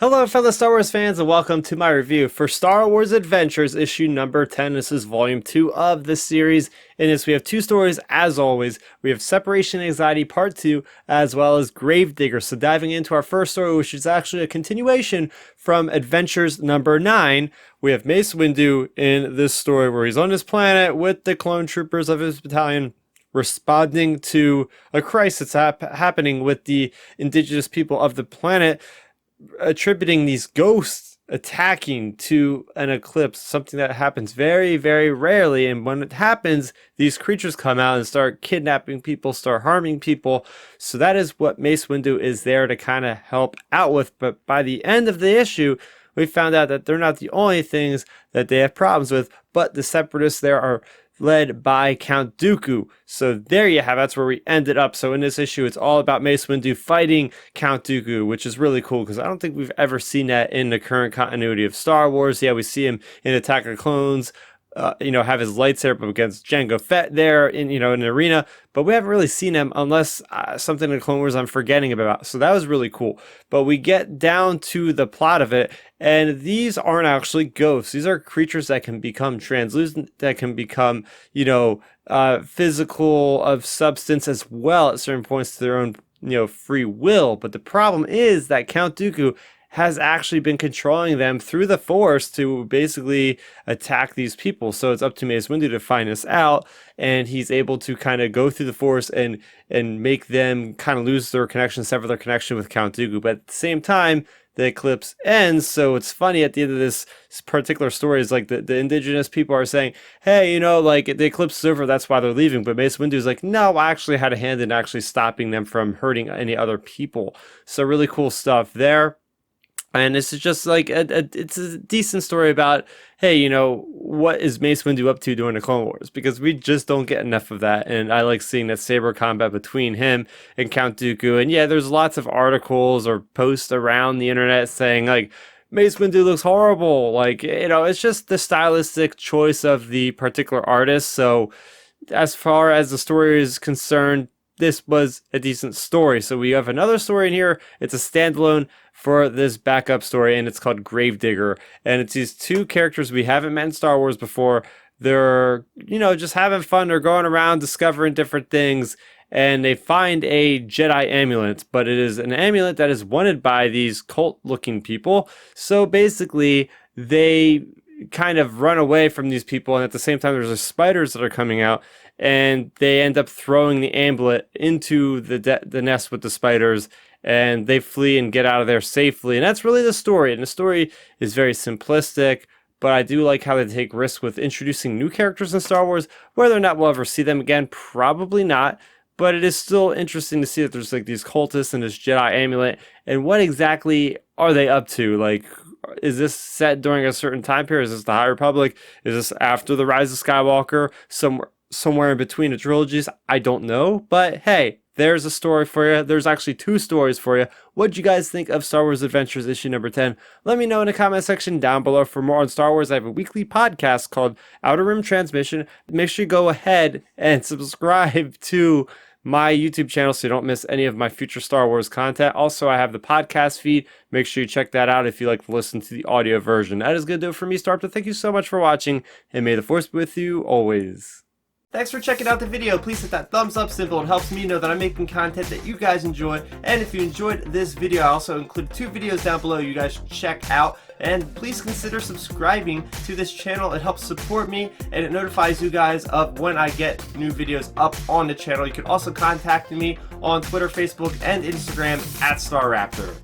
Hello fellow Star Wars fans and welcome to my review for Star Wars Adventures issue number 10. This is volume 2 of the series. In this we have two stories as always. We have Separation Anxiety Part 2 as well as Gravedigger. So diving into our first story, which is actually a continuation from Adventures number 9. We have Mace Windu in this story where he's on his planet with the clone troopers of his battalion, responding to a crisis happening with the indigenous people of the planet, attributing these ghosts attacking to an eclipse, something that happens very, very rarely. And when it happens, these creatures come out and start kidnapping people, start harming people. So that is what Mace Windu is there to kind of help out with. But by the end of the issue, we found out that they're not the only things that they have problems with, but the separatists there are led by Count Dooku. So there you have it. That's where we ended up. So in this issue, it's all about Mace Windu fighting Count Dooku, which is really cool because I don't think we've ever seen that in the current continuity of Star Wars. Yeah, we see him in Attack of the Clones, have his lightsaber up against Jango Fett there in an arena, but we haven't really seen him unless something in the Clone Wars I'm forgetting about. So that was really cool. But we get down to the plot of it, and these aren't actually ghosts. These are creatures that can become translucent, that can become, physical of substance as well at certain points to their own, free will. But the problem is that Count Dooku has actually been controlling them through the Force to basically attack these people. So it's up to Mace Windu to find this out, and he's able to kind of go through the Force and make them kind of lose their connection, sever their connection with Count Dooku. But at the same time, the eclipse ends. So it's funny at the end of this particular story is like the indigenous people are saying, hey, the eclipse is over, that's why they're leaving. But Mace Windu is like, no, I actually had a hand in actually stopping them from hurting any other people. So really cool stuff there. And this is just like it's a decent story about, hey, what is Mace Windu up to during the Clone Wars? Because we just don't get enough of that. And I like seeing that saber combat between him and Count Dooku. And yeah, there's lots of articles or posts around the internet saying like, Mace Windu looks horrible. Like, it's just the stylistic choice of the particular artist. So as far as the story is concerned, this was a decent story. So we have another story in here. It's a standalone for this backup story, and it's called Gravedigger. And it's these two characters we haven't met in Star Wars before. They're, just having fun. They're going around discovering different things, and they find a Jedi amulet, but it is an amulet that is wanted by these cult-looking people. So basically, they kind of run away from these people, and at the same time, there's spiders that are coming out, and they end up throwing the amulet into the nest with the spiders, and they flee and get out of there safely. And that's really the story. And the story is very simplistic, but I do like how they take risks with introducing new characters in Star Wars. Whether or not we'll ever see them again, probably not. But it is still interesting to see that there's like these cultists and this Jedi amulet, and what exactly are they up to? Like, is this set during a certain time period? Is this the High Republic? Is this after the Rise of Skywalker? Somewhere in between the trilogies? I don't know. But hey, there's a story for you. There's actually two stories for you. What did you guys think of Star Wars Adventures issue number 10? Let me know in the comment section down below. For more on Star Wars, I have a weekly podcast called Outer Rim Transmission. Make sure you go ahead and subscribe to my YouTube channel so you don't miss any of my future Star Wars content. Also, I have the podcast feed. Make sure you check that out if you like to listen to the audio version. That is going to do it for me, Starrapter. Thank you so much for watching, and may the Force be with you always. Thanks for checking out the video. Please hit that thumbs up symbol. It helps me know that I'm making content that you guys enjoy. And if you enjoyed this video, I also include 2 videos down below you guys should check out. And please consider subscribing to this channel. It helps support me, and it notifies you guys of when I get new videos up on the channel. You can also contact me on Twitter, Facebook, and Instagram at Starrapter.